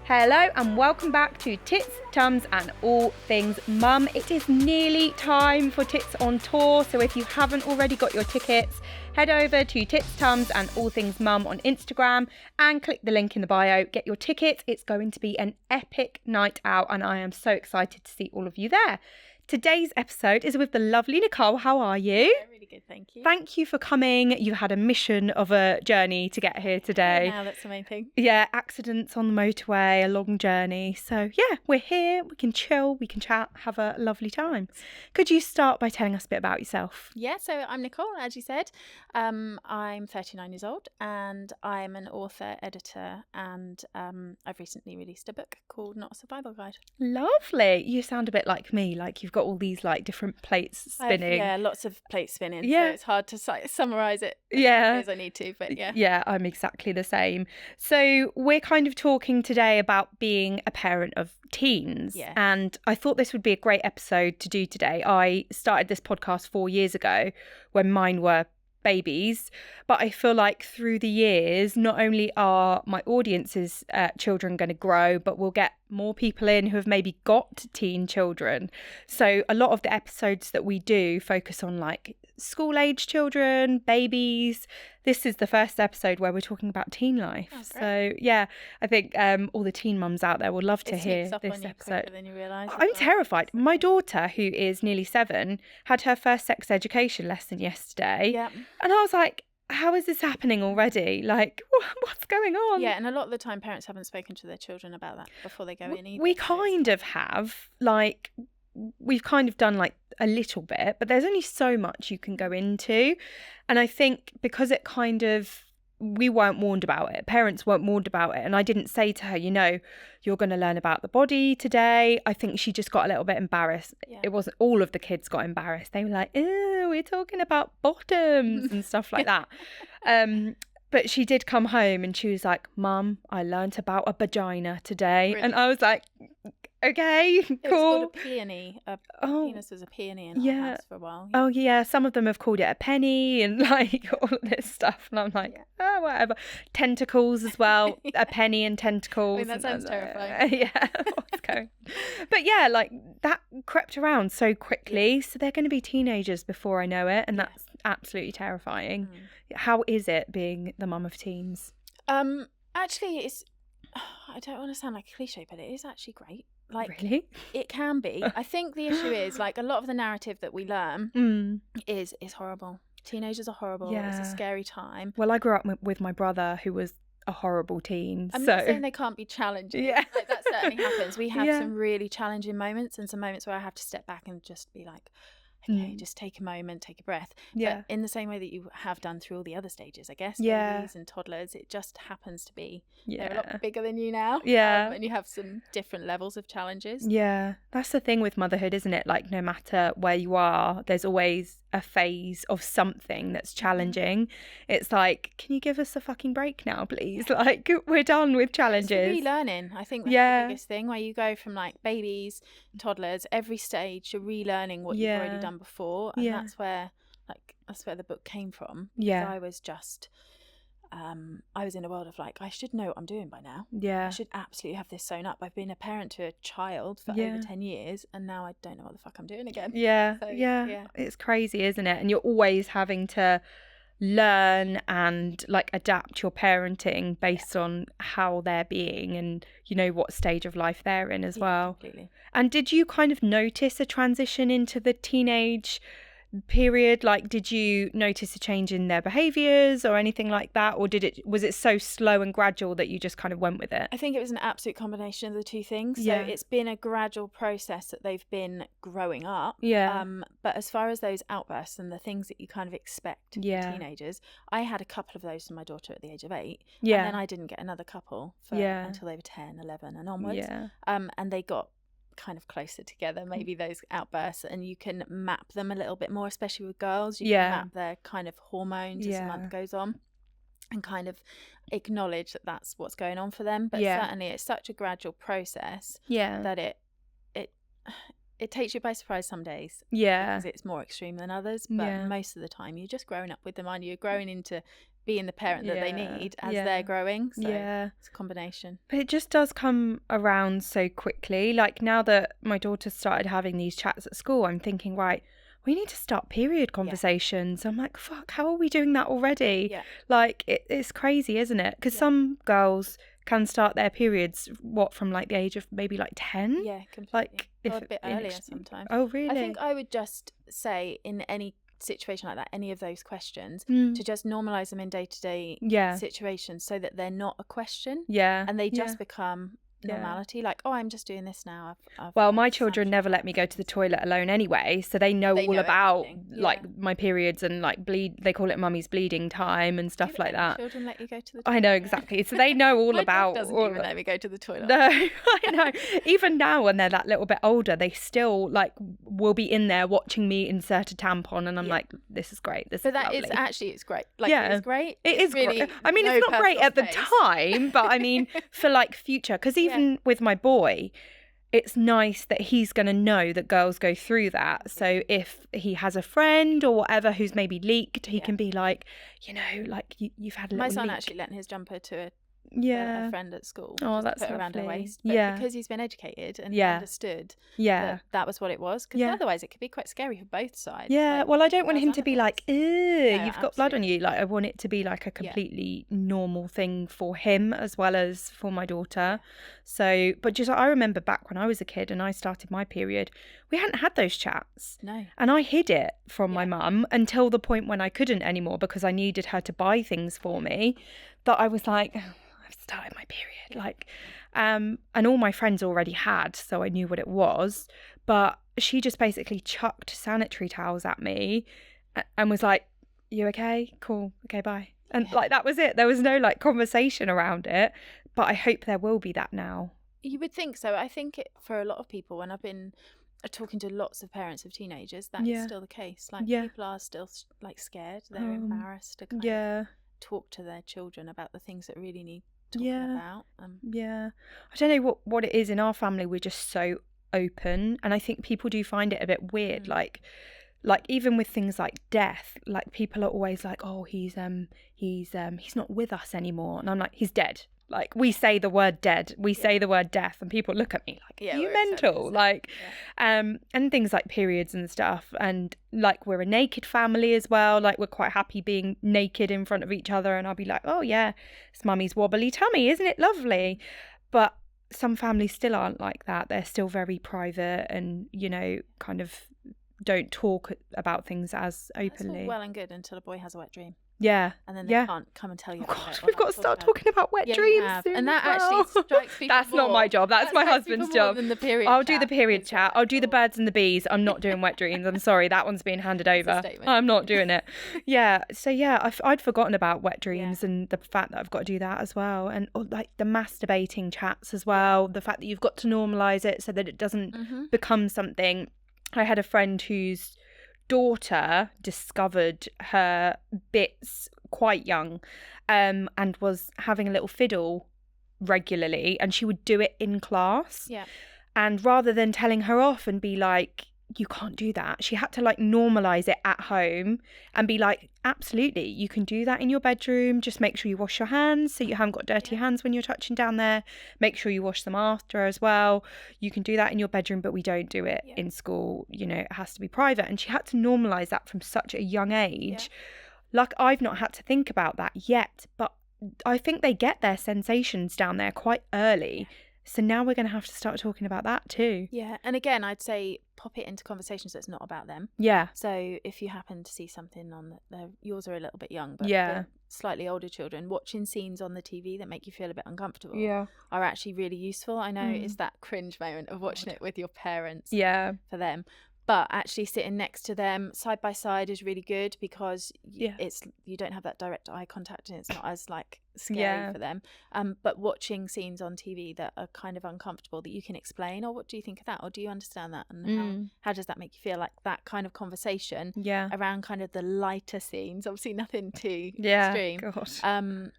Hello and welcome back to Tits, Tums and All Things Mum. It is nearly time for Tits on Tour, so if you haven't already got your tickets, head over to Tits, Tums and All Things Mum on Instagram and click the link in the bio. Get your tickets. It's going to be an epic night out and I am so excited to see all of you there. Today's episode is with the lovely Nicole. How are you? Yeah, really good, thank you. Thank you for coming. You had a mission of a journey to get here today. Now that's the main thing. Yeah, accidents on the motorway, a long journey. So yeah, we're here, we can chill, we can chat, have a lovely time. Could you start by telling us a bit about yourself? Yeah, so I'm Nicole, as you said. I'm 39 years old and I'm an author, editor, and I've recently released a book called Not a Survival Guide. Lovely. You sound a bit like me, like you've got all these like different plates spinning. Yeah, lots of plates spinning. Yeah. So it's hard to summarise it as I need to, but yeah. Yeah, I'm exactly the same. So we're kind of talking today about being a parent of teens. Yeah. And I thought this would be a great episode to do today. I started this podcast 4 years ago when mine were babies, but I feel like through the years, not only are my audience's children going to grow, but we'll get more people in who have maybe got teen children. So a lot of the episodes that we do focus on like school age children, babies. This is the first episode where we're talking about teen life. Oh, so yeah, I think all the teen mums out there will love to hear this episode. Than you realise. I'm terrified. My daughter, who is nearly 7, had her first sex education lesson yesterday. Yeah. And I was like, how is this happening already? Like, what's going on? Yeah, and a lot of the time parents haven't spoken to their children about that before they go in either. We kind of have, like, we've kind of done like a little bit, but there's only so much you can go into. And I think because it kind of, we weren't warned about it. Parents weren't warned about it. And I didn't say to her, you know, you're going to learn about the body today. I think she just got a little bit embarrassed. Yeah. It wasn't all of the kids got embarrassed. They were like, oh, we're talking about bottoms and stuff like that. But she did come home and she was like, Mum, I learnt about a vagina today. Really? And I was like, okay, cool. It was called a peony. Penis was a peony in our house for a while. Yeah. Oh, yeah. Some of them have called it a penny and like all of this stuff. And I'm like, oh, whatever. Tentacles as well. A penny and tentacles. I mean, that sounds terrifying. Yeah. What's going on? But yeah, like that crept around so quickly. So they're going to be teenagers before I know it. And that's absolutely terrifying. How is it being the mum of teens? Actually, it's, I don't want to sound like a cliche, but it is actually great. Like, really? It can be. I think the issue is like a lot of the narrative that we learn is horrible. Teenagers are horrible. Yeah. It's a scary time. Well, I grew up with my brother who was a horrible teen. I'm not saying they can't be challenging. Yeah. Like, that certainly happens. We have some really challenging moments and some moments where I have to step back and just be like, okay, just take a moment, take a breath. Yeah. But in the same way that you have done through all the other stages, I guess, babies and toddlers, it just happens to be they're a lot bigger than you now. Yeah. And you have some different levels of challenges. Yeah. That's the thing with motherhood, isn't it? Like, no matter where you are, there's always a phase of something that's challenging. It's like, can you give us a fucking break now, please? Like, we're done with challenges. It's relearning. I think that's the biggest thing, where you go from like babies, toddlers, every stage you're relearning what you've already done before, and that's where the book came from. Yeah. I was just I was in a world of like, I should know what I'm doing by now. Yeah. I should absolutely have this sewn up. I've been a parent to a child for over 10 years and now I don't know what the fuck I'm doing again. Yeah. So, yeah. It's crazy, isn't it? And you're always having to learn and like adapt your parenting based on how they're being and, you know, what stage of life they're in as well. Completely. And did you kind of notice a transition into the teenage period? Like, did you notice a change in their behaviours or anything like that, or was it so slow and gradual that you just kind of went with it? I think it was an absolute combination of the two things. So it's been a gradual process that they've been growing up. But as far as those outbursts and the things that you kind of expect in teenagers, I had a couple of those from my daughter at the age of 8 and then I didn't get another couple until they were 10, 11 and onwards. And they got kind of closer together, maybe those outbursts, and you can map them a little bit more, especially with girls. You can map their kind of hormones as the month goes on and kind of acknowledge that that's what's going on for them. But certainly it's such a gradual process that it takes you by surprise some days. Because it's more extreme than others. But most of the time you're just growing up with them, and you're growing into being the parent that they need as they're growing. So it's a combination. But it just does come around so quickly. Like now that my daughter started having these chats at school, I'm thinking, right, we need to start period conversations. I'm like, fuck, how are we doing that already? Yeah. Like it's crazy, isn't it? Because some girls can start their periods from like the age of maybe like 10. Yeah, completely. Like a bit earlier sometimes. Oh really? I think I would just say in any situation like that, any of those questions, to just normalize them in day-to-day situations so that they're not a question and they just become normality. Like, oh, I'm just doing this now. Well, my children never let me go to the toilet alone anyway, so they know all about like my periods and like they call it mummy's bleeding time and stuff like that. Children let you go to the toilet? I know, exactly. So they know all about. My dog doesn't even let me go to the toilet. No, I know. Even now when they're that little bit older, they still like will be in there watching me insert a tampon, and I'm like, this is great. This is lovely. It's great. Like, it's great. It is really great. I mean, it's not great at the time, but I mean, for like future, because even with my boy, it's nice that he's going to know that girls go through that. So if he has a friend or whatever who's maybe leaked, he can be like, like you've had a little My son leak. actually lent his jumper to a friend at school. Oh, that's put lovely. Around her waist. But because he's been educated and he understood that was what it was. Because otherwise it could be quite scary for both sides. Yeah, like, well, I don't want him to be like, ew, no, you've got blood on you. Like, I want it to be like a completely normal thing for him as well as for my daughter. So, but just I remember back when I was a kid and I started my period, we hadn't had those chats. No. And I hid it from my mum until the point when I couldn't anymore because I needed her to buy things for me. That I was like, I've started my period, like, and all my friends already had, so I knew what it was. But she just basically chucked sanitary towels at me and was like, "You okay? Cool. Okay, bye." And like that was it. There was no like conversation around it. But I hope there will be that now. You would think so. I think for a lot of people, when I've been talking to lots of parents of teenagers, that's still the case. Like people are still like scared. They're embarrassed to kind of talk to their children about the things that really need talking about. I don't know what it is in our family. We're just so open, and I think people do find it a bit weird. Like even with things like death, like people are always like, oh, he's not with us anymore, and I'm like, he's dead. Like we say the word dead, we say the word death, and people look at me like, are you mental? Like, and things like periods and stuff, and like we're a naked family as well. Like we're quite happy being naked in front of each other, and I'll be like, oh yeah, it's mummy's wobbly tummy, isn't it lovely? But some families still aren't like that. They're still very private, and kind of don't talk about things as openly. That's all well and good until a boy has a wet dream. Yeah. And then they can't come and tell you. Oh God, we've got to start talking about wet dreams soon. And that actually strikes people. That's not my job. That's my husband's job. Than the period I'll do the period chat. I'll do the birds and the bees. I'm not doing wet dreams. I'm sorry. That one's being handed over. I'm not doing it. Yeah. So yeah, I'd forgotten about wet dreams and the fact that I've got to do that as well. And like the masturbating chats as well. The fact that you've got to normalise it so that it doesn't become something. I had a friend whose daughter discovered her bits quite young and was having a little fiddle regularly, and she would do it in class. And rather than telling her off and be like, you can't do that, she had to like normalise it at home and be like, absolutely, you can do that in your bedroom, just make sure you wash your hands so you haven't got dirty hands when you're touching down there, make sure you wash them after as well. You can do that in your bedroom, but we don't do it in school, it has to be private. And she had to normalise that from such a young age. Like I've not had to think about that yet, but I think they get their sensations down there quite early. So now we're going to have to start talking about that too. Yeah. And again, I'd say pop it into conversations that's not about them. Yeah. So if you happen to see something on yours are a little bit young, but the slightly older children, watching scenes on the TV that make you feel a bit uncomfortable are actually really useful. I know it's that cringe moment of watching it with your parents for them. But actually sitting next to them side by side is really good because you don't have that direct eye contact and it's not as like scary for them. But watching scenes on TV that are kind of uncomfortable that you can explain, or what do you think of that? Or do you understand that? And how does that make you feel? Like that kind of conversation around kind of the lighter scenes, obviously nothing too extreme.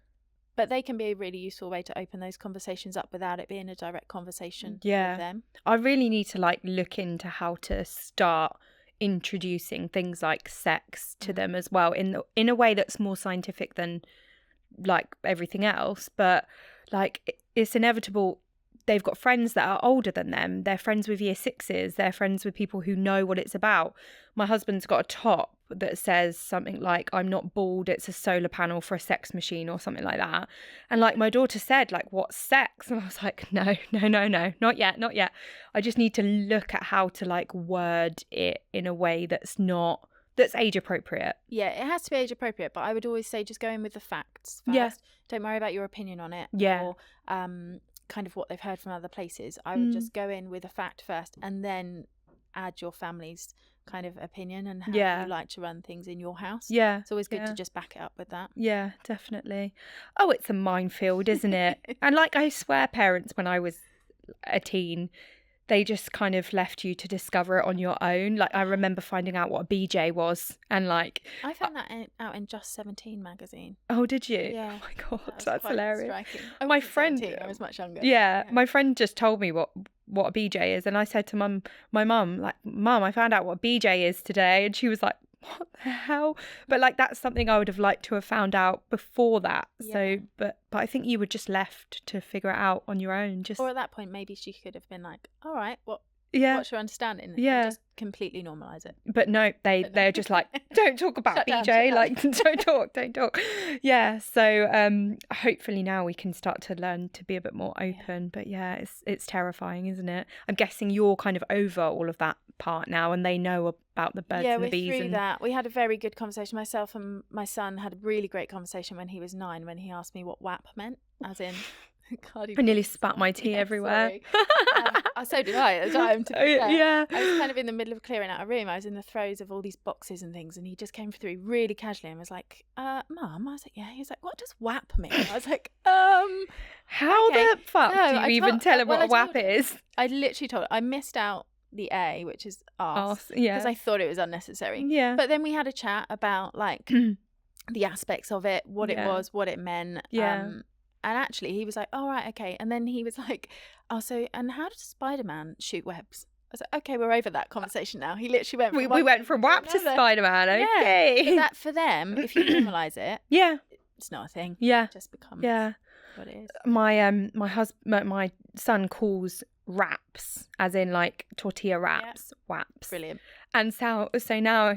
But they can be a really useful way to open those conversations up without it being a direct conversation with them. I really need to like look into how to start introducing things like sex to them as well in a way that's more scientific than like everything else. But like it's inevitable. They've got friends that are older than them. They're friends with year sixes. They're friends with people who know what it's about. My husband's got a top that says something like, I'm not bald, it's a solar panel for a sex machine or something like that. And like my daughter said, like, what's sex? And I was like, no, not yet. I just need to look at how to like word it in a way that's age appropriate. Yeah, it has to be age appropriate, but I would always say just go in with the facts first. Yeah. Don't worry about your opinion on it. Yeah. Or kind of what they've heard from other places. I would just go in with a fact first and then add your family's kind of opinion and how you like to run things in your house. Yeah. It's always good to just back it up with that. Yeah, definitely. Oh, it's a minefield, isn't it? And like, I swear parents, when I was a teen, they just kind of left you to discover it on your own. Like, I remember finding out what a BJ was, and like I found that out in Just 17 magazine. Oh, did you? Yeah. Oh my god, that's hilarious. Striking. My friend, 17, I was much younger. Yeah, my friend just told me what a BJ is, and I said to my mum, like, Mum, I found out what a BJ is today, and she was like, what the hell? But like, that's something I would have liked to have found out before that. Yeah. So but I think you were just left to figure it out on your own. Or at that point maybe she could have been like, all right, what's your understanding? Yeah. And just completely normalise it. But no, they're just like, don't talk about BJ, like don't talk. Yeah. So hopefully now we can start to learn to be a bit more open. Yeah. But yeah, it's terrifying, isn't it? I'm guessing you're kind of over all of that part now, and they know about the birds and the bees. Yeah, we're through that. We had a very good conversation. Myself and my son had a really great conversation when he was 9, when he asked me what WAP meant, as in I nearly spat my tea everywhere. So did I at the time, to be fair. Yeah. I was kind of in the middle of clearing out a room. I was in the throes of all these boxes and things, and he just came through really casually and was like, Mum? I was like, yeah. He was like, what does WAP mean? I was like, how the fuck do you even tell him what a WAP is? I literally told him. I missed out the A, which is arse, because I thought it was unnecessary. Yeah. But then we had a chat about like the aspects of it, what it was, what it meant. Yeah. And actually he was like, oh, right, okay. And then he was like, oh, so, and how does Spider-Man shoot webs? I was like, okay, we're over that conversation now. He literally went from we went from WAP to Spider-Man. Okay. Yeah. That for them, if you normalise it, it's not a thing. Yeah. It just becomes what it is. My son calls wraps, as in like tortilla wraps, WAPs. Brilliant. And so now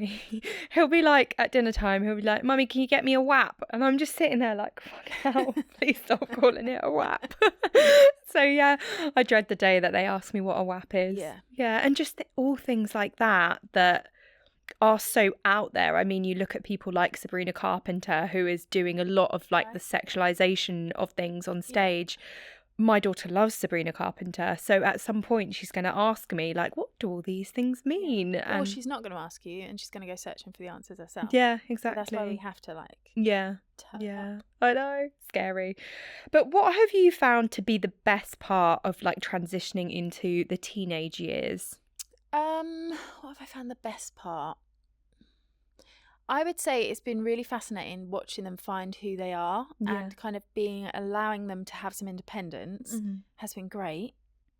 he'll be like, at dinner time, he'll be like, Mummy, can you get me a WAP? And I'm just sitting there like, fuck hell, please stop calling it a WAP. So yeah, I dread the day that they ask me what a WAP is. Yeah, and just all things like that are so out there. I mean, you look at people like Sabrina Carpenter, who is doing a lot of like the sexualization of things on stage. My daughter loves Sabrina Carpenter, so at some point she's going to ask me, like, what do all these things mean? Or she's not going to ask you, and she's going to go searching for the answers herself. Yeah, exactly. So that's why we have to, like... Yeah, I know. Scary. But what have you found to be the best part of, like, transitioning into the teenage years? What have I found the best part? I would say it's been really fascinating watching them find who they are and kind of allowing them to have some independence has been great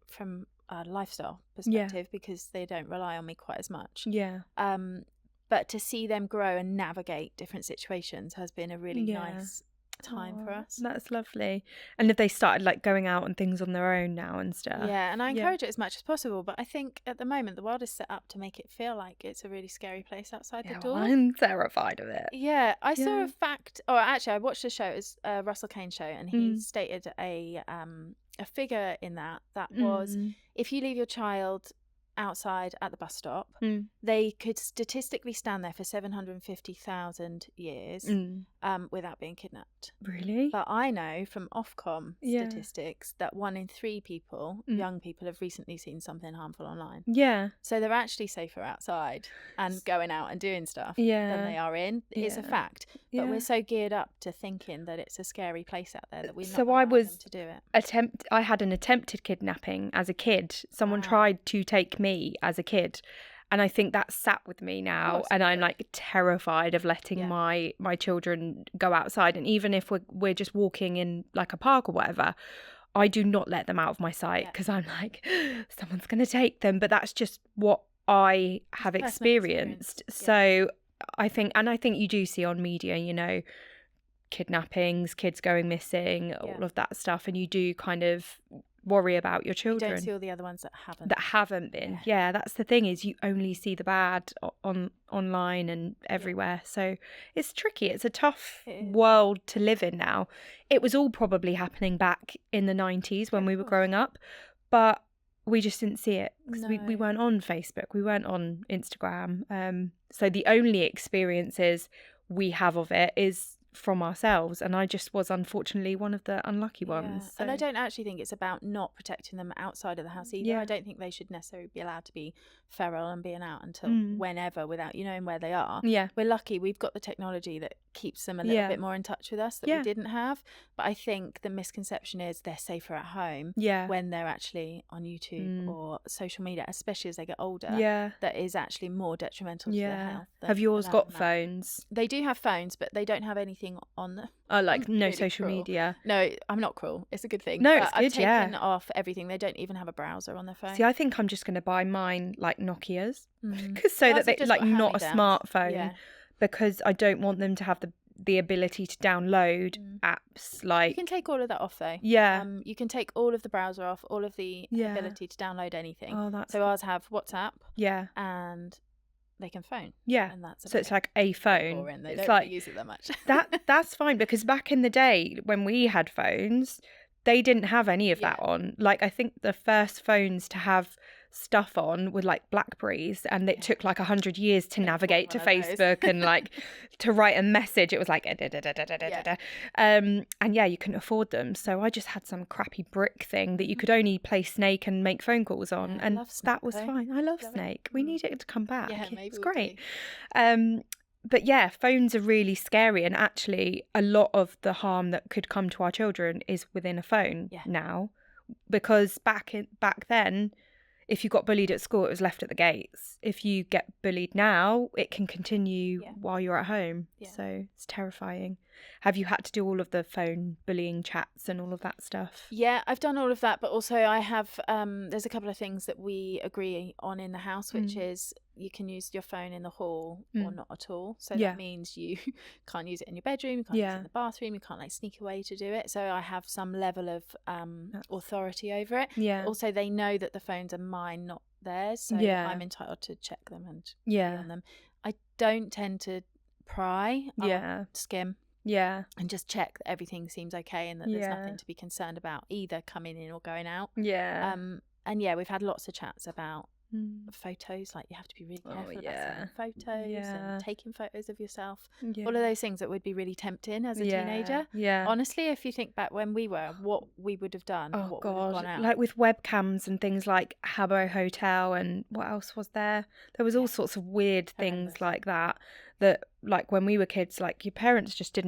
from a lifestyle perspective because they don't rely on me quite as much. Yeah. But to see them grow and navigate different situations has been a really nice time for us. That's lovely. And if they started like going out and things on their own now and stuff. Yeah, and I encourage it as much as possible, but I think at the moment the world is set up to make it feel like it's a really scary place outside the door. I'm terrified of it. Yeah, I saw a fact, or actually I watched a show, it was a Russell Kane show, and he stated a figure in that was if you leave your child outside at the bus stop, they could statistically stand there for 750,000 years without being kidnapped. Really? But I know from Ofcom statistics that 1 in 3 people, young people, have recently seen something harmful online. Yeah. So they're actually safer outside and going out and doing stuff than they are in. It's a fact. But we're so geared up to thinking that it's a scary place out there that we're not allowing them to do it. I had an attempted kidnapping as a kid. Someone tried to take me as a kid, and I think that sat with me now, and I'm like terrified of letting my children go outside. And even if we're just walking in like a park or whatever, I do not let them out of my sight because I'm like, someone's going to take them. But that's just what I have experienced. So I think you do see on media, you know, kidnappings, kids going missing, all of that stuff, and you do kind of worry about your children. You don't see all the other ones that haven't been. Yeah, that's the thing, is you only see the bad online and everywhere. So it's tricky. It's a tough world to live in now. It was all probably happening back in the 90s when we were growing up, but we just didn't see it because we weren't on Facebook, we weren't on Instagram. So the only experiences we have of it is from ourselves, and I just was unfortunately one of the unlucky ones. So. And I don't actually think it's about not protecting them outside of the house either. I don't think they should necessarily be allowed to be feral and being out until whenever, without you knowing where they are. We're lucky we've got the technology that keeps them a little bit more in touch with us that we didn't have. But I think the misconception is they're safer at home when they're actually on YouTube or social media, especially as they get older. That is actually more detrimental to their health. Have yours got phones? They do have phones, but they don't have anything on them. Oh, like no really social cruel. Media? No, I'm not cruel. It's a good thing. No, but it's good, I've taken off everything. They don't even have a browser on their phone. See, I think I'm just going to buy mine like Nokia's, so that they like not a smartphone, because I don't want them to have the ability to download apps. Like, you can take all of that off though. You can take all of the browser off, all of the ability to download anything. So ours have WhatsApp. And they can phone. And that's it's like a phone. Boring. They it's don't like really use it that much. that's fine, because back in the day when we had phones, they didn't have any of that on. Like, I think the first phones to have stuff on were like Blackberries, and it took like 100 years to navigate to Facebook and like to write a message. It was like and you couldn't afford them, so I just had some crappy brick thing that you could only play Snake and make phone calls on, and that was fine. I love Snake. We need it to come back. It's great. But yeah, phones are really scary, and actually a lot of the harm that could come to our children is within a phone now, because back then, if you got bullied at school, it was left at the gates. If you get bullied now, it can continue while you're at home. So it's terrifying. Have you had to do all of the phone bullying chats and all of that stuff? Yeah, I've done all of that, but also I have, there's a couple of things that we agree on in the house, which is you can use your phone in the hall or not at all. So that means you can't use it in your bedroom, you can't use it in the bathroom, you can't like sneak away to do it. So I have some level of authority over it. Also, they know that the phones are mine, not theirs. So I'm entitled to check them and be on them. I don't tend to pry. I'll skim. And just check that everything seems okay and that there's nothing to be concerned about, either coming in or going out. And we've had lots of chats about photos, like you have to be really careful about photos and taking photos of yourself. All of those things that would be really tempting as a teenager. Honestly, if you think back when we were, what we would have done, what would have gone out. Like with webcams and things like Habbo Hotel, and what else was there? There was all sorts of weird things like that like when we were kids, like your parents just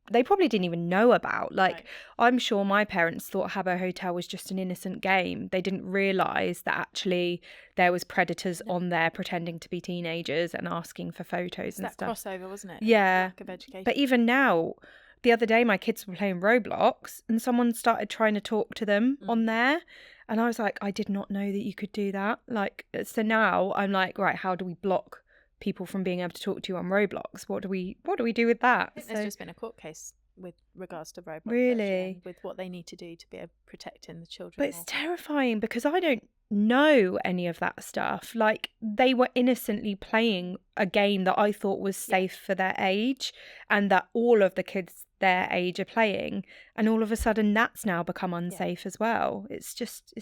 they probably didn't even know about. Like, I'm sure my parents thought Habbo Hotel was just an innocent game. They didn't realise that actually there was predators on there pretending to be teenagers and asking for photos and stuff. That crossover, wasn't it? Lack of education. But even now, the other day my kids were playing Roblox and someone started trying to talk to them on there. And I was like, I did not know that you could do that. Like, so now I'm like, right, how do we block people from being able to talk to you on Roblox? What do we do with that? I think there's just been a court case with regards to Roblox, really, with what they need to do to be protecting the children. But it's terrifying because I don't know any of that stuff. Like, they were innocently playing a game that I thought was safe for their age, and that all of the kids their age are playing, and all of a sudden that's now become unsafe as well. It's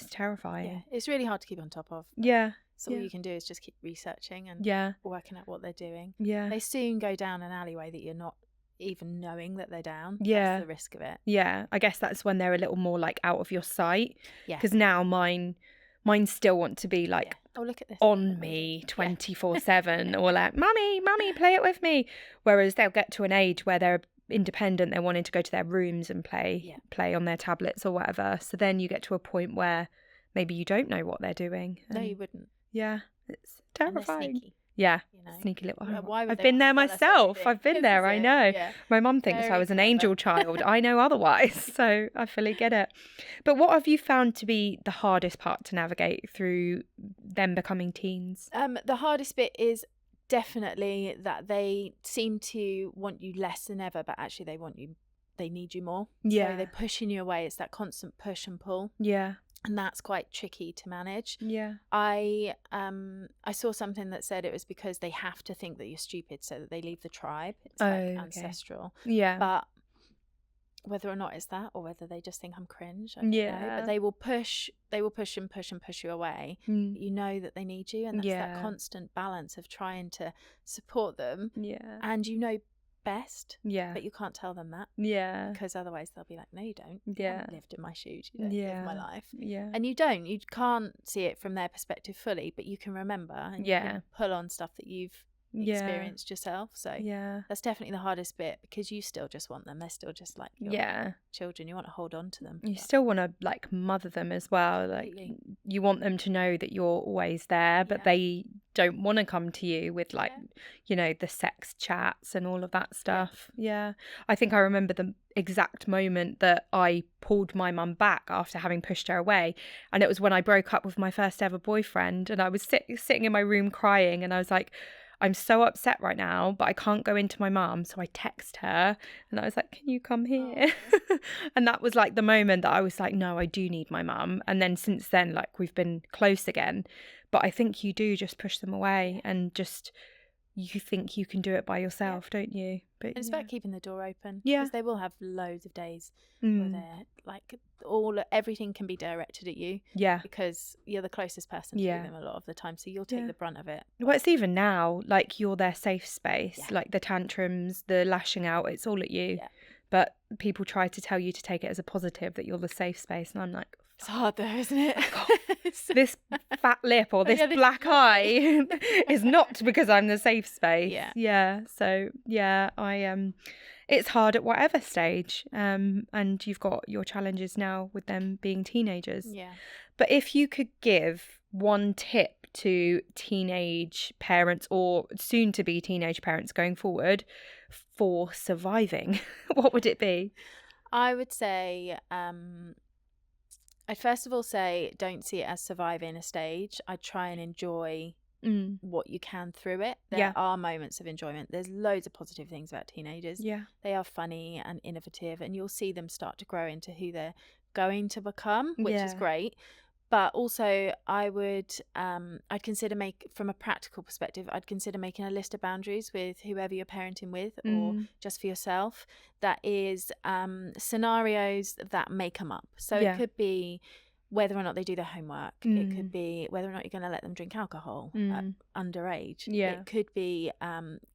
terrifying. It's really hard to keep on top of. So all you can do is just keep researching and working out what they're doing. They soon go down an alleyway that you're not even knowing that they're down. That's the risk of it. I guess that's when they're a little more like out of your sight. Because now mine still want to be like look at this on me 24/7 or like mummy play it with me, whereas they'll get to an age where they're independent, they're wanting to go to their rooms and play on their tablets or whatever. So then you get to a point where maybe you don't know what they're doing. No, you wouldn't. It's terrifying. Yeah. Sneaky little. I've been there myself. I've been there. I know. Yeah. My mum thinks I was an angel child. I know otherwise. So I fully get it. But what have you found to be the hardest part to navigate through them becoming teens? The hardest bit is definitely that they seem to want you less than ever, but actually they need you more. Yeah. So they're pushing you away. It's that constant push and pull. Yeah. And that's quite tricky to manage. Yeah. I saw something that said it was because they have to think that you're stupid so that they leave the tribe. It's ancestral. Yeah. But whether or not it's that, or whether they just think I'm cringe, I don't know. But they will push and push you away. You know that they need you, and that's that constant balance of trying to support them. Yeah. And you know best, but you can't tell them that, because otherwise they'll be like, no, you don't. You haven't lived in my shoes. You don't live my life. And you can't see it from their perspective fully, but you can remember, and you can pull on stuff that you've experienced yourself. So that's definitely the hardest bit, because you still just want them. They're still just like your children. You want to hold on to them. You still want to like mother them as well. Like you want them to know that you're always there, but they don't want to come to you with like the sex chats and all of that stuff. I think I remember the exact moment that I pulled my mum back after having pushed her away, and it was when I broke up with my first ever boyfriend, and I was sitting in my room crying, and I was like, I'm so upset right now, but I can't go into my mum. So I text her and I was like, can you come here? And that was like the moment that I was like, no, I do need my mum. And then since then, like we've been close again. But I think you do just push them away, and just you think you can do it by yourself, don't you? But it's about keeping the door open. Yeah. Because they will have loads of days where they're like everything can be directed at you. Yeah. Because you're the closest person to them a lot of the time. So you'll take the brunt of it. Well, it's even now, like you're their safe space, like the tantrums, the lashing out, it's all at you. Yeah. But people try to tell you to take it as a positive, that you're the safe space. And I'm like, it's hard though, isn't it? This fat lip or this black eye is not because I'm the safe space. Yeah. So it's hard at whatever stage. And you've got your challenges now with them being teenagers. Yeah. But if you could give one tip to teenage parents or soon to be teenage parents going forward for surviving, what would it be? I would say, I'd first of all say don't see it as surviving a stage. I'd try and enjoy what you can through it. There are moments of enjoyment. There's loads of positive things about teenagers. Yeah. They are funny and innovative, and you'll see them start to grow into who they're going to become, which is great. But also I would, I'd consider from a practical perspective, I'd consider making a list of boundaries with whoever you're parenting with, or just for yourself, that is scenarios that may come up. So it could be whether or not they do their homework. It could be whether or not you're going to let them drink alcohol underage. It could be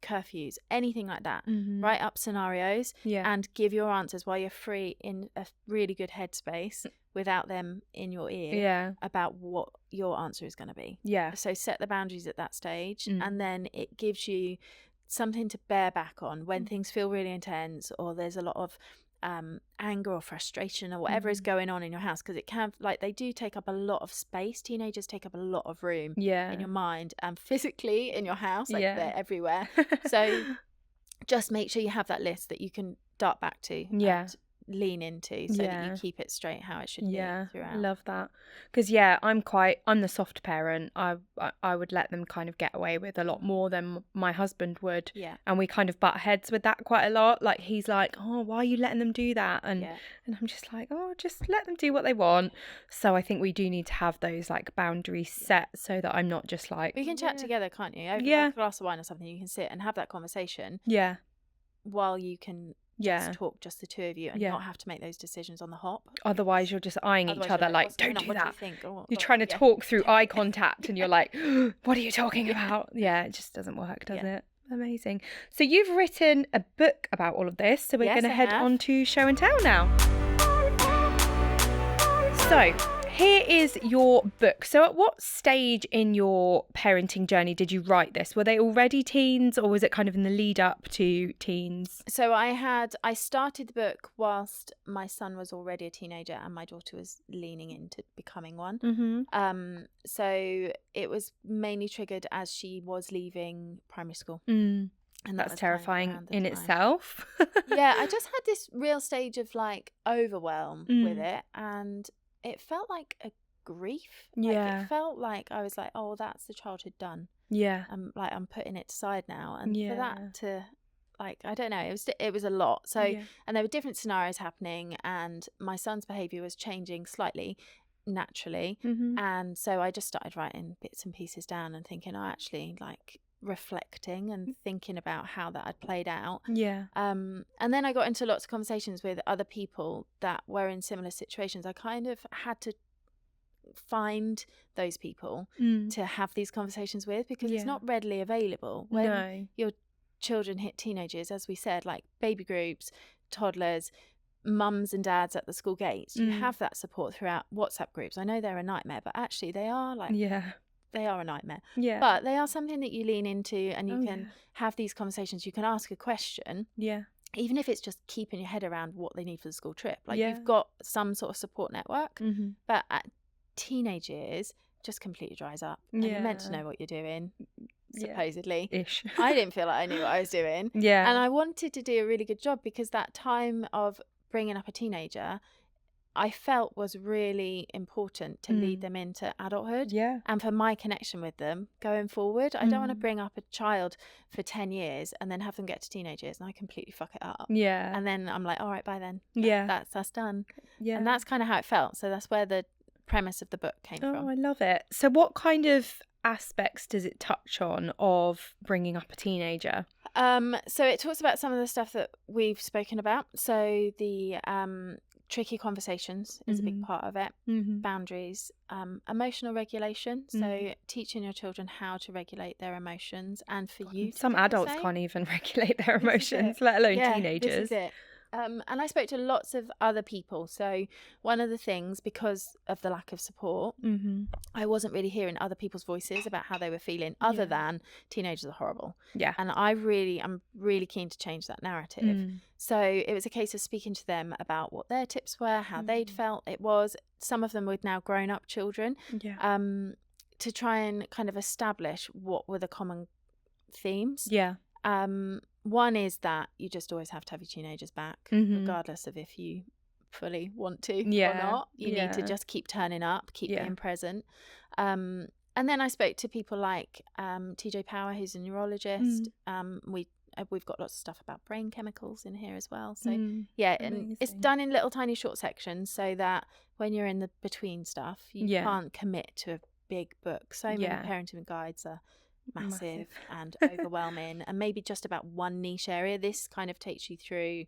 curfews, anything like that. Write up scenarios and give your answers while you're free in a really good headspace, without them in your ear, about what your answer is going to be. So set the boundaries at that stage, and then it gives you something to bear back on when things feel really intense, or there's a lot of anger or frustration or whatever is going on in your house, because it can, like, they do take up a lot of space. Teenagers take up a lot of room in your mind and physically in your house, like they're everywhere. So just make sure you have that list that you can dart back to and lean into, so that you keep it straight how it should be throughout. Love that, because I'm the soft parent. I would let them kind of get away with a lot more than my husband would, and we kind of butt heads with that quite a lot. Like he's like, oh, why are you letting them do that? And I'm just like, oh, just let them do what they want. So I think we do need to have those like boundaries set, so that I'm not just like, we can chat together, can't you, over a glass of wine or something. You can sit and have that conversation while you can just talk, just the two of you, and not have to make those decisions on the hop. Otherwise you're just eyeing each other like, don't do that. You're trying to talk through eye contact, and you're like, what are you talking about? It just doesn't work, does it? Amazing. So you've written a book about all of this, so we're going to head on to show and tell now. So Here is your book. So at what stage in your parenting journey did you write this? Were they already teens, or was it kind of in the lead up to teens? So I started the book whilst my son was already a teenager and my daughter was leaning into becoming one. Mm-hmm. So it was mainly triggered as she was leaving primary school. And that's terrifying in itself. Yeah, I just had this real stage of like overwhelm with it, and it felt like a grief. It felt like I was like, oh, that's the childhood done. Yeah. I'm putting it aside now. And for that to, like, I don't know, it was a lot. So, and there were different scenarios happening, and my son's behaviour was changing slightly naturally. Mm-hmm. And so I just started writing bits and pieces down and thinking, oh, actually, like, reflecting and thinking about how that had played out. And then I got into lots of conversations with other people that were in similar situations. I kind of had to find those people to have these conversations with, because it's not readily available when your children hit teenagers, as we said, like baby groups, toddlers, mums and dads at the school gates. You have that support throughout WhatsApp groups. I know they're a nightmare, but actually they are like they are a nightmare. But they are something that you lean into, and you can have these conversations. You can ask a question. Even if it's just keeping your head around what they need for the school trip. Like you've got some sort of support network. But at teenage years, just completely dries up. And you're meant to know what you're doing, supposedly. Ish. I didn't feel like I knew what I was doing. And I wanted to do a really good job, because that time of bringing up a teenager, I felt was really important to lead them into adulthood. And for my connection with them going forward. I don't want to bring up a child for 10 years and then have them get to teenagers and I completely fuck it up. And then I'm like, all right, bye then. That's done. And that's kind of how it felt. So that's where the premise of the book came from. Oh, I love it. So what kind of aspects does it touch on of bringing up a teenager? So it talks about some of the stuff that we've spoken about. So the tricky conversations is a big part of it. Boundaries, emotional regulation, so teaching your children how to regulate their emotions, and for you to some adults can't even regulate their emotions, let alone teenagers. This is it. And I spoke to lots of other people. So one of the things, because of the lack of support, I wasn't really hearing other people's voices about how they were feeling, other than teenagers are horrible. And I'm really keen to change that narrative. So it was a case of speaking to them about what their tips were, how they'd felt it was. Some of them were now grown up children, to try and kind of establish what were the common themes. One is that you just always have to have your teenagers back, regardless of if you fully want to or not. You need to just keep turning up, keep being present. And then I spoke to people like TJ Power, who's a neurologist. We've got lots of stuff about brain chemicals in here as well. So and it's done in little tiny short sections, so that when you're in the between stuff, you can't commit to a big book. So many parenting guides are massive and overwhelming, and maybe just about one niche area. This kind of takes you through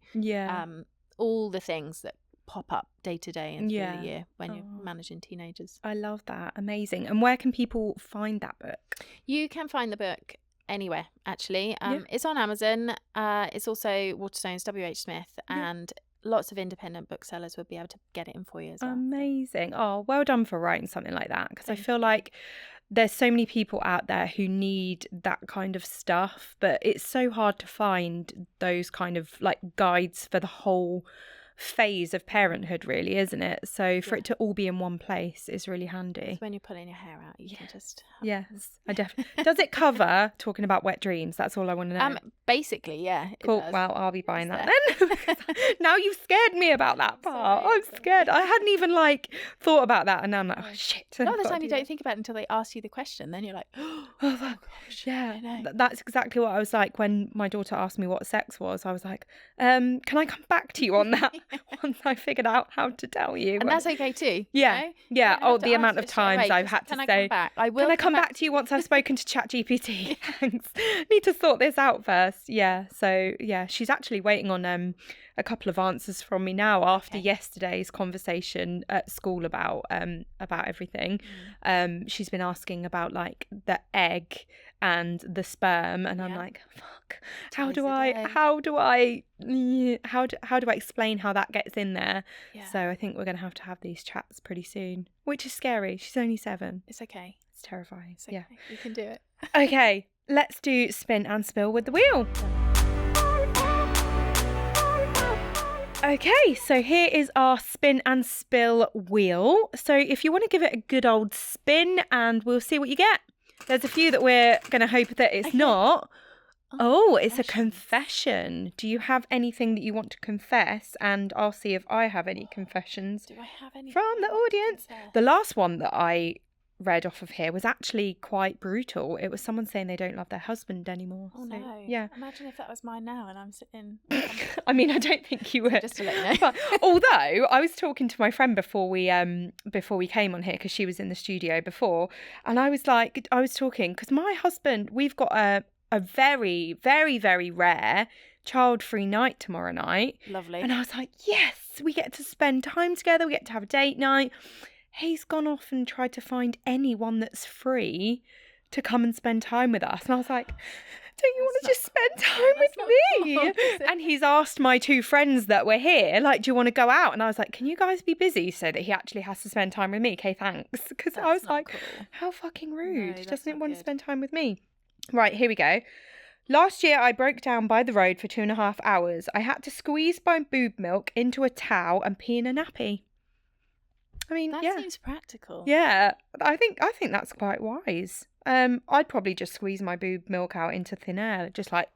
all the things that pop up day to day and through the year when you're managing teenagers. I love that. Amazing. And where can people find that book? You can find the book anywhere, actually. It's on Amazon. It's also Waterstones, WH Smith, and lots of independent booksellers will be able to get it in for you as well. Amazing. Oh, well done for writing something like that, because I feel like there's so many people out there who need that kind of stuff, but it's so hard to find those kind of like guides for the whole phase of parenthood, really, isn't it? So for it to all be in one place is really handy. It's when you're pulling your hair out, you can just I definitely does it cover talking about wet dreams? That's all I want to know. Basically, cool. Well, I'll be buying that then. Now you've scared me about that part. I'm scared. I hadn't even thought about that, and now I'm like, oh shit. A lot of the time you don't think about it until they ask you the question, then you're like, oh gosh, that's exactly what I was like when my daughter asked me what sex was. I was like, can I come back to you on that? Once I figured out how to tell you. And that's okay too. Oh, the amount of times I've had to say, can I come back to you once I've spoken to ChatGPT? Thanks. Need to sort this out first. So she's actually waiting on a couple of answers from me now after yesterday's conversation at school about everything. She's been asking about like the egg and the sperm, and I'm like, fuck, how do I explain how that gets in there? So I think we're going to have these chats pretty soon, which is scary. She's only 7. It's okay. It's terrifying. It's okay. You can do it. Okay, let's do spin and spill with the wheel. Okay, so here is our spin and spill wheel. So if you want to give it a good old spin, and we'll see what you get. There's a few that we're going to hope that it's not. Oh, it's a confession. Do you have anything that you want to confess? And I'll see if I have any confessions. Do I have any from the audience? The last one that I read off of here was actually quite brutal. It was someone saying they don't love their husband anymore. Oh, so, no. Yeah. Imagine if that was mine now and I'm sitting... I mean, I don't think you would. Just to let you know. But, although, I was talking to my friend before we came on here, because she was in the studio before, and I was talking, because my husband, we've got a very, very, very rare child-free night tomorrow night. Lovely. And I was like, yes, we get to spend time together, we get to have a date night. He's gone off and tried to find anyone that's free to come and spend time with us. And I was like, don't you want to just spend time with me? Cool, and he's asked my 2 friends that were here, like, do you want to go out? And I was like, can you guys be busy, so that he actually has to spend time with me? Okay, thanks. Because I was like, cool. How fucking rude. He doesn't want to spend time with me. Right, here we go. Last year, I broke down by the road for 2.5 hours. I had to squeeze my boob milk into a towel and pee in a nappy. I mean, that seems practical. Yeah, I think that's quite wise. I'd probably just squeeze my boob milk out into thin air, just like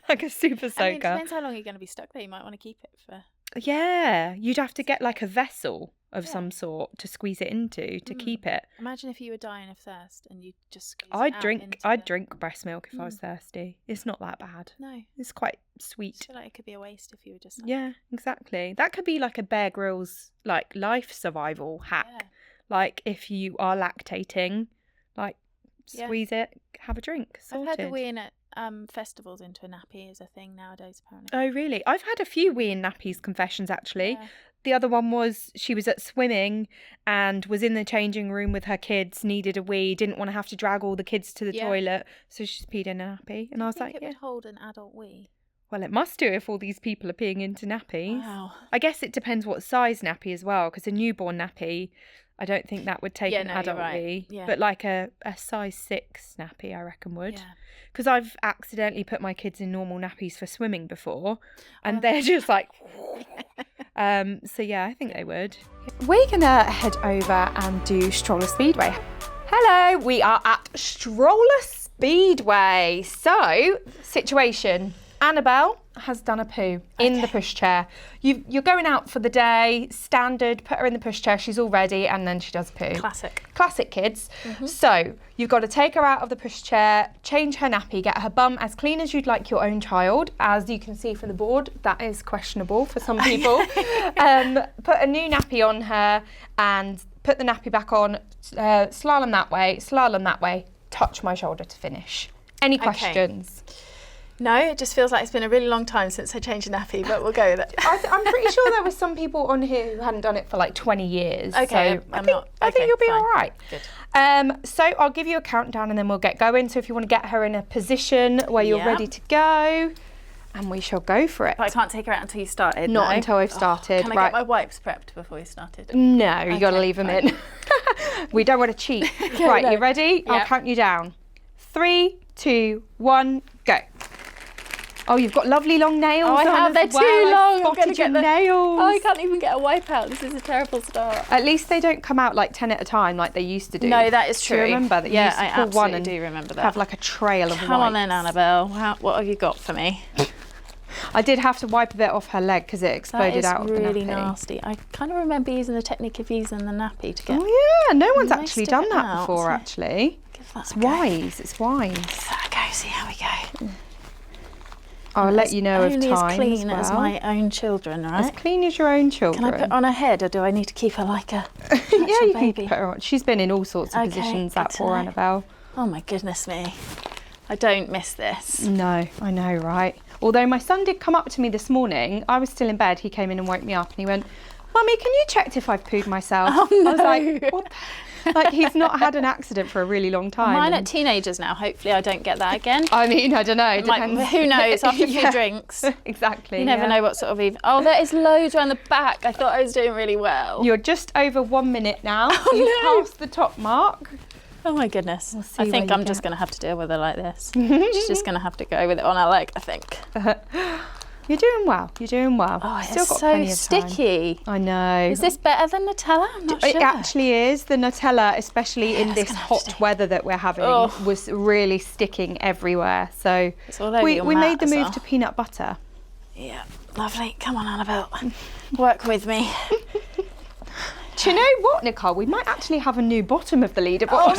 like a super soaker. I mean, it depends how long you're going to be stuck there. You might want to keep it for... Yeah, you'd have to get like a vessel of some sort to squeeze it into to keep it. Imagine if you were dying of thirst and you just squeeze it out. I'd drink breast milk if I was thirsty. It's not that bad. No. It's quite sweet. I feel like it could be a waste if you were just... Yeah, exactly. That could be like a Bear Grylls like life survival hack. Yeah. Like if you are lactating, like squeeze it, have a drink. Sorted. I've heard the weeing at festivals into a nappy is a thing nowadays, apparently. Oh, really? I've had a few weeing nappies confessions, actually. Yeah. The other one was she was at swimming and was in the changing room with her kids, needed a wee, didn't want to have to drag all the kids to the toilet, so she just peed in a nappy. And I was like, it would hold an adult wee? Well, it must do if all these people are peeing into nappies. Wow. I guess it depends what size nappy as well, because a newborn nappy, I don't think that would take an adult wee. Yeah. But like a size 6 nappy, I reckon would. Yeah. Because I've accidentally put my kids in normal nappies for swimming before, and they're just like... so yeah, I think they would. We're gonna head over and do Stroller Speedway. Hello, we are at Stroller Speedway. So, situation. Annabelle has done a poo in the pushchair. You're going out for the day, standard, put her in the pushchair, she's all ready, and then she does poo. Classic kids. Mm-hmm. So you've got to take her out of the pushchair, change her nappy, get her bum as clean as you'd like your own child. As you can see from the board, that is questionable for some people. Put a new nappy on her and put the nappy back on, slalom that way, touch my shoulder to finish. Any questions? No, it just feels like it's been a really long time since I changed a nappy, but we'll go with it. I'm pretty sure there were some people on here who hadn't done it for like 20 years. Okay, so I think you'll be all right. Good. So I'll give you a countdown and then we'll get going. So if you want to get her in a position where you're ready to go, and we shall go for it. But I can't take her out until you started. Not until I've started. Can I get my wipes prepped before you started? No, you got to leave them in. We don't want to cheat. Right, you ready? Yep. I'll count you down. 3, 2, 1, go. Oh, you've got lovely long nails. Oh, I have. They're too long. I'm going to get nails. Oh, I can't even get a wipe out. This is a terrible start. At least they don't come out like 10 at a time like they used to do. No, that is true. Do you remember that? Yeah, you used to I pull absolutely one and do remember that. Have like a trail of Come wipes. on then, Annabelle. What have you got for me? I did have to wipe a bit off her leg because it exploded out of the nappy. That is really nasty. I kind of remember using the technique of using the nappy to get... Oh yeah, no one's actually done that before, actually. It's wise. It's wise. Give that a go, see how we go. I'll let you know of time. Only as clean as my own children, right? As clean as your own children. Can I put on her head, or do I need to keep her like a yeah, you baby? can put her on. She's been in all sorts of positions, that poor Annabelle. Oh my goodness me. I don't miss this. No, I know, right? Although my son did come up to me this morning, I was still in bed, he came in and woke me up and he went, Mummy, can you check if I've pooed myself? Oh, no. I was like, what? Like, he's not had an accident for a really long time. Mine are teenagers now. Hopefully I don't get that again. I mean, I don't know. Who knows? After a few drinks. Exactly. You never know what sort of even... Oh, there is loads around the back. I thought I was doing really well. You're just over 1 minute now. Oh, You've passed the top mark. Oh my goodness. I think I'm just going to have to deal with it like this. She's just going to have to go with it on her leg, I think. You're doing well. You're doing well. Oh, it's so sticky. I know. Is this better than Nutella? I'm not sure. It actually is. The Nutella, especially in this hot weather that we're having, was really sticking everywhere. So it's all over we made the move to peanut butter. Yeah, lovely. Come on, Annabelle. Work with me. Do you know what, Nicole? We might actually have a new bottom of the leaderboard. Oh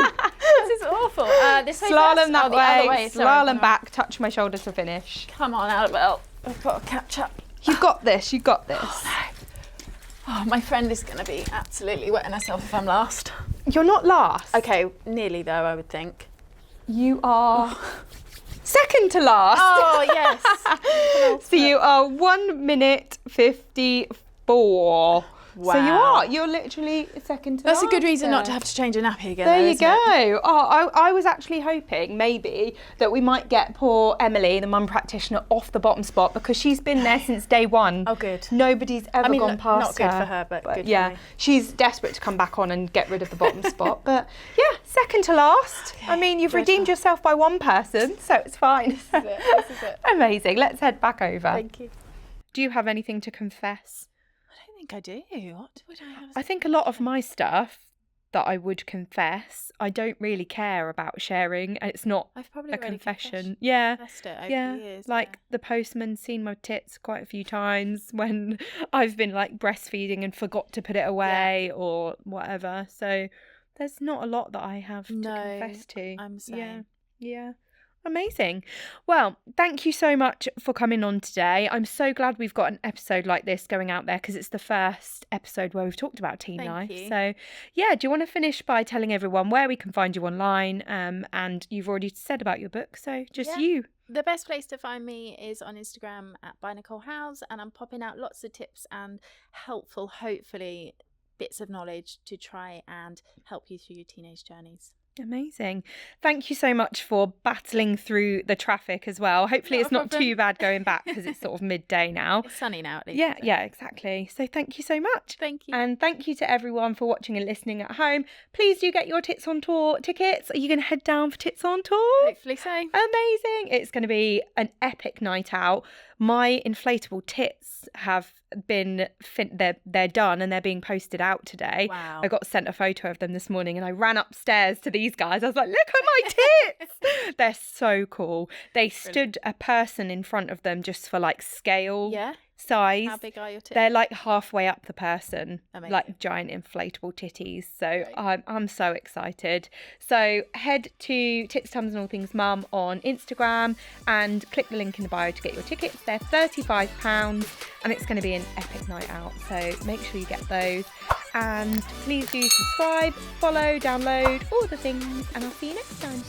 no! This is awful. This way slalom that the other way. Slalom back, touch my shoulder to finish. Come on, Annabelle. I've got to catch up. You got this, you got this. Oh, no. Oh, my friend is going to be absolutely wetting herself if I'm last. You're not last. Okay, nearly though, I would think. You are second to last. Oh, yes. So you are 1 minute 54. Wow. So you're literally second to last. That's a good reason not to have to change a nappy again. There you go. Oh, I was actually hoping maybe that we might get poor Emily, the mum practitioner, off the bottom spot because she's been there since day one. Oh, good. Nobody's ever gone past her. Not good for her, but good yeah, for me. She's desperate to come back on and get rid of the bottom spot. But yeah, second to last. Okay, I mean, you've redeemed yourself by one person, so it's fine. This is it. Amazing. Let's head back over. Thank you. Do you have anything to confess? I do. What would I have? I think a lot of my stuff that I would confess, I don't really care about sharing. It's not a confession. Yeah. Confessed it over the years, like the postman's seen my tits quite a few times when I've been like breastfeeding and forgot to put it away or whatever. So there's not a lot that I have to confess to. I'm saying. Yeah. Amazing. Well, thank you so much for coming on today. I'm so glad we've got an episode like this going out there because it's the first episode where we've talked about teen life. So, yeah, do you want to finish by telling everyone where we can find you online? And you've already said about your book, so just you. The best place to find me is on Instagram @by Nicole Howes, and I'm popping out lots of tips and helpful, hopefully, bits of knowledge to try and help you through your teenage journeys. Amazing. Thank you so much for battling through the traffic as well. Hopefully it's not too bad going back because it's sort of midday now. It's sunny now at least. Yeah, exactly. So thank you so much. Thank you. And thank you to everyone for watching and listening at home. Please do get your Tits on Tour tickets. Are you going to head down for Tits on Tour? Hopefully so. Amazing. It's going to be an epic night out. My inflatable tits have been they're done and they're being posted out today. Wow. I got sent a photo of them this morning and I ran upstairs to these guys. I was like, look at my tits. They're so cool. They stood a person in front of them just for like scale size. How big are your tits? They're like halfway up the person. Amazing. Like giant inflatable titties. So I'm so excited. So head to titstumsandallthingsmum on Instagram and click the link in the bio to get your tickets. They're £35 and it's going to be an epic night out. So make sure you get those. And please do subscribe, follow, download, all the things, and I'll see you next time.